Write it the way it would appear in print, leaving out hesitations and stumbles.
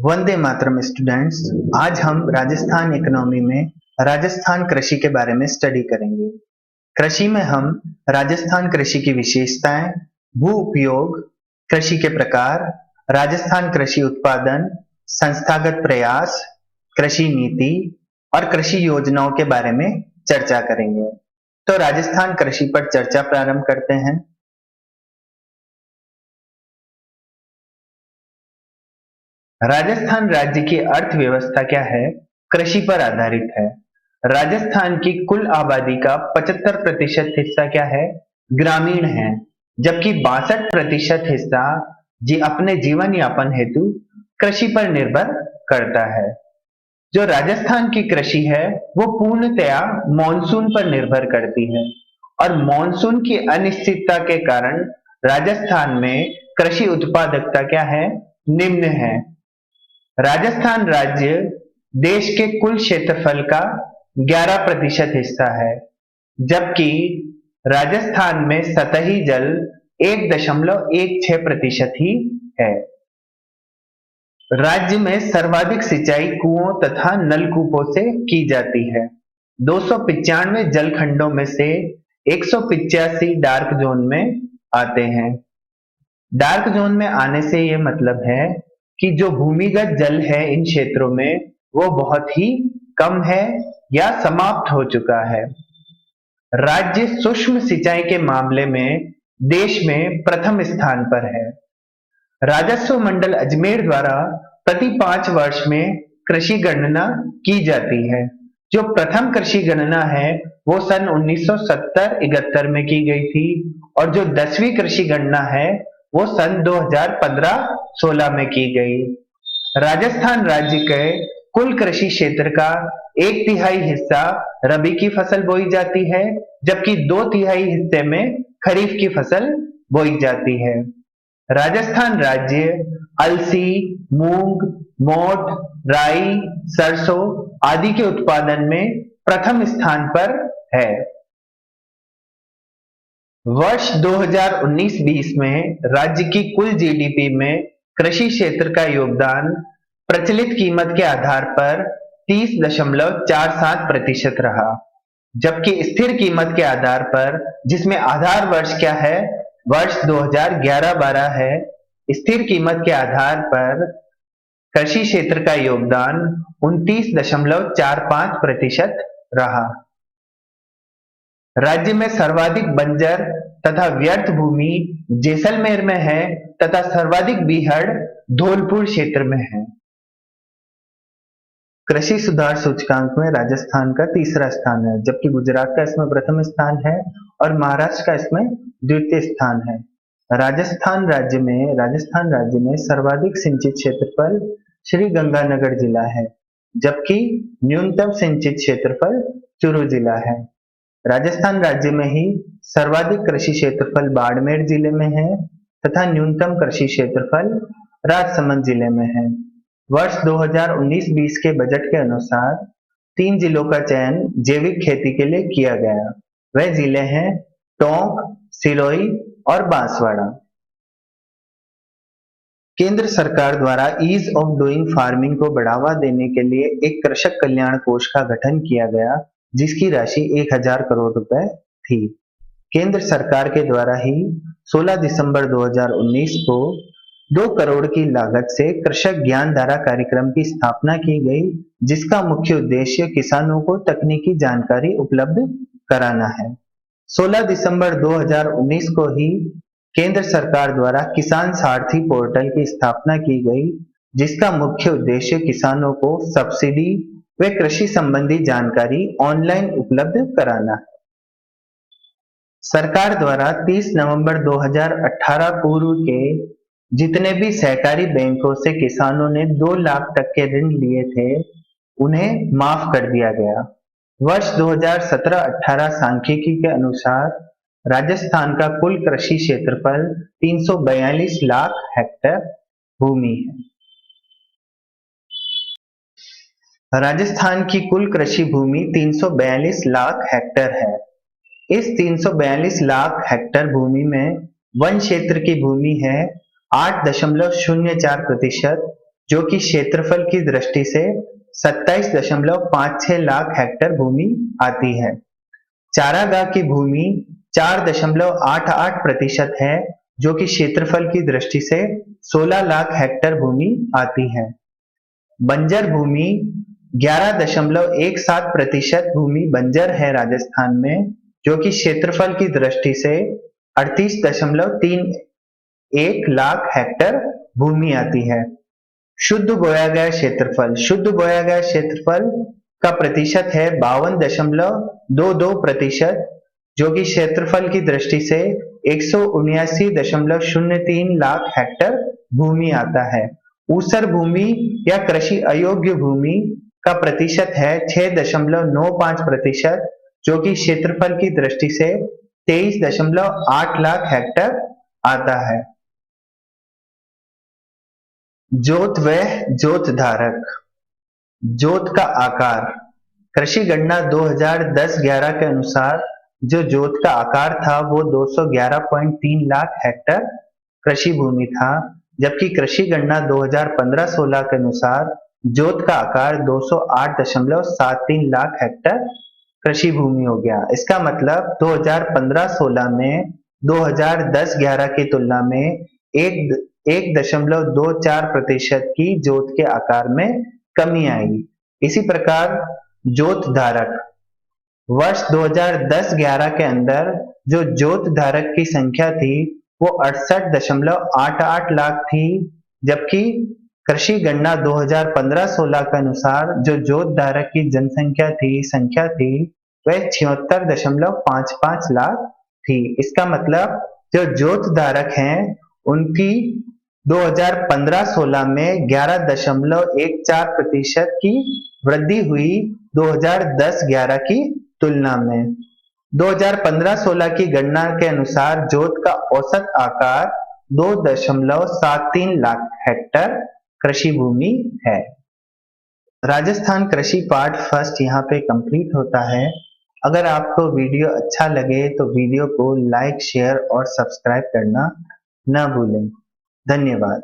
Vande Mataram students. आज हम Rajasthan economy में राजस्थान कृषि के बारे में स्टडी करेंगे। कृषि में हम राजस्थान कृषि की विशेषताएं, भू उपयोग, कृषि के प्रकार, राजस्थान कृषि उत्पादन, संस्थागत प्रयास, कृषि नीति और कृषि योजनाओं के बारे में चर्चा करेंगे। तो राजस्थान कृषि पर चर्चा प्रारंभ करते हैं। राजस्थान राज्य की अर्थव्यवस्था क्या है? कृषि पर आधारित है। राजस्थान की कुल आबादी का 75% हिस्सा क्या है? ग्रामीण है, जबकि 62% हिस्सा अपने जीवन यापन हेतु कृषि पर निर्भर करता है। जो राजस्थान की कृषि है वो पूर्णतया मॉनसून पर निर्भर करती है और मॉनसून की अनिश्चितता के कारण राजस्थान में कृषि उत्पादकता क्या है? निम्न है। राजस्थान राज्य देश के कुल क्षेत्रफल का 11% हिस्सा है, जबकि राजस्थान में सतही जल 1.16% ही है। राज्य में सर्वाधिक सिंचाई कुओं तथा नलकूपों से की जाती है। 295 जलखंडों में से 185 डार्क जोन में आते हैं। डार्क जोन में आने से यह मतलब है कि जो भूमिगत जल है इन क्षेत्रों में वो बहुत ही कम है या समाप्त हो चुका है। राज्य सूक्ष्म सिंचाई के मामले में देश में प्रथम स्थान पर है। राजस्व मंडल अजमेर द्वारा प्रति 5 वर्ष में कृषि गणना की जाती है। जो प्रथम कृषि गणना है वो सन 1970-71 में की गई थी और जो 10वीं कृषि गणना है वो सन 2015-16 में की गई। राजस्थान राज्य के कुल कृषि क्षेत्र का 1/3 हिस्सा रबी की फसल बोई जाती है, जबकि 2/3 हिस्से में खरीफ की फसल बोई जाती है। राजस्थान राज्य अलसी, मूंग, मोठ, राई, सरसों आदि के उत्पादन में प्रथम स्थान पर है। वर्ष 2019-20 में राज्य की कुल जीडीपी में कृषि क्षेत्र का योगदान प्रचलित कीमत के आधार पर 30.47% रहा, जबकि स्थिर कीमत के आधार पर, जिसमें आधार वर्ष क्या है? वर्ष 2011-12 है। स्थिर कीमत के आधार पर कृषि क्षेत्र का योगदान 29.45% रहा। राज्य में सर्वाधिक बंजर तथा व्यर्थ भूमि जैसलमेर में है तथा सर्वाधिक बीहड़ धौलपुर क्षेत्र में है। कृषि सुधार सूचकांक में राजस्थान का तीसरा स्थान है, जबकि गुजरात का इसमें प्रथम स्थान है और महाराष्ट्र का इसमें द्वितीय स्थान है। राजस्थान राज्य में सर्वाधिक सिंचित क्षेत्रफल श्री गंगानगर जिला है, जबकि न्यूनतम सिंचित क्षेत्रफल चूरू जिला है। राजस्थान राज्य में ही सर्वाधिक कृषि क्षेत्रफल बाड़मेर जिले में है तथा न्यूनतम कृषि क्षेत्रफल राजसमंद जिले में है। वर्ष 2019-20 के बजट के अनुसार 3 जिलों का चयन जैविक खेती के लिए किया गया। वह जिले हैं टोंक, सिरोही और बांसवाड़ा। केंद्र सरकार द्वारा ईज ऑफ डूइंग फार्मिंग को बढ़ावा देने के लिए एक कृषक कल्याण कोष का गठन किया गया, जिसकी राशि 1000 करोड़ रुपए थी। केंद्र सरकार के द्वारा ही 16 दिसंबर 2019 को 2 करोड़ की लागत से कृषक ज्ञानधारा कार्यक्रम की स्थापना की गई, जिसका मुख्य उद्देश्य किसानों को तकनीकी जानकारी उपलब्ध कराना है। 16 दिसंबर 2019 को ही केंद्र सरकार द्वारा किसान सारथी पोर्टल की स्थापना की गई, जिसका मुख्य उद्देश्य किसानों को सब्सिडी व कृषि संबंधी जानकारी ऑनलाइन उपलब्ध कराना है। सरकार द्वारा 30 नवंबर 2018 पूर्व के जितने भी सहकारी बैंकों से किसानों ने 2 लाख तक के ऋण लिए थे, उन्हें माफ कर दिया गया। वर्ष 2017-18 सांख्यिकी के अनुसार राजस्थान का कुल कृषि क्षेत्रफल 342 लाख हेक्टेयर भूमि है। राजस्थान की कुल कृषि भूमि 342 लाख हेक्टेयर है। इस 342 लाख हेक्टेयर भूमि में वन क्षेत्र की भूमि है 8.04%, जो कि क्षेत्रफल की दृष्टि से 27.56 लाख हेक्टेयर भूमि आती है। चारागाह की भूमि 4.88% है, जो कि क्षेत्रफल की दृष्टि से 16 लाख हेक्टेयर भूमि आती है। बंजर भूमि 11.17% भूमि बंजर है राजस्थान में, जो कि क्षेत्रफल की दृष्टि से 38.31 लाख हेक्टेयर भूमि आती है। शुद्ध बोया गया क्षेत्रफल का प्रतिशत है 52.22%, जो कि क्षेत्रफल की दृष्टि से 179.03 लाख हेक्टेयर भूमि आता है। ऊसर भूमि या कृषि अयोग्य भूमि का प्रतिशत है 6.95%, जो कि क्षेत्रफल की दृष्टि से 23.8 लाख हेक्टेयर आता है। जोत व जोत धारक। जोत का आकार। कृषि गणना 2010-11 के अनुसार जो जोत का आकार था वो 211.3 लाख हेक्टेयर कृषि भूमि था, जबकि कृषि गणना 2015-16 के अनुसार जोत का आकार 208.73 लाख हेक्टेयर कृषि भूमि हो गया। इसका मतलब 2015-16 में 2010-11 की तुलना में 1.24% की जोत के आकार में कमी आई। इसी प्रकार जोत धारक। वर्ष 2010-11 के अंदर जो जोत धारक की संख्या थी वो 68.88 लाख थी, जबकि कृषि गणना 2015-16 के अनुसार जो जोत धारक की संख्या थी वह 76.55 लाख थी। इसका मतलब जो जोत धारक हैं उनकी 2015-16 में 11.14% की वृद्धि हुई 2010-11 की तुलना में। 2015-16 की गणना के अनुसार जोत का औसत आकार 2.73 लाख हेक्टेयर कृषि भूमि है। राजस्थान कृषि पार्ट फर्स्ट यहाँ पे कंप्लीट होता है। अगर आपको वीडियो अच्छा लगे तो वीडियो को लाइक, शेयर और सब्सक्राइब करना न भूलें। धन्यवाद।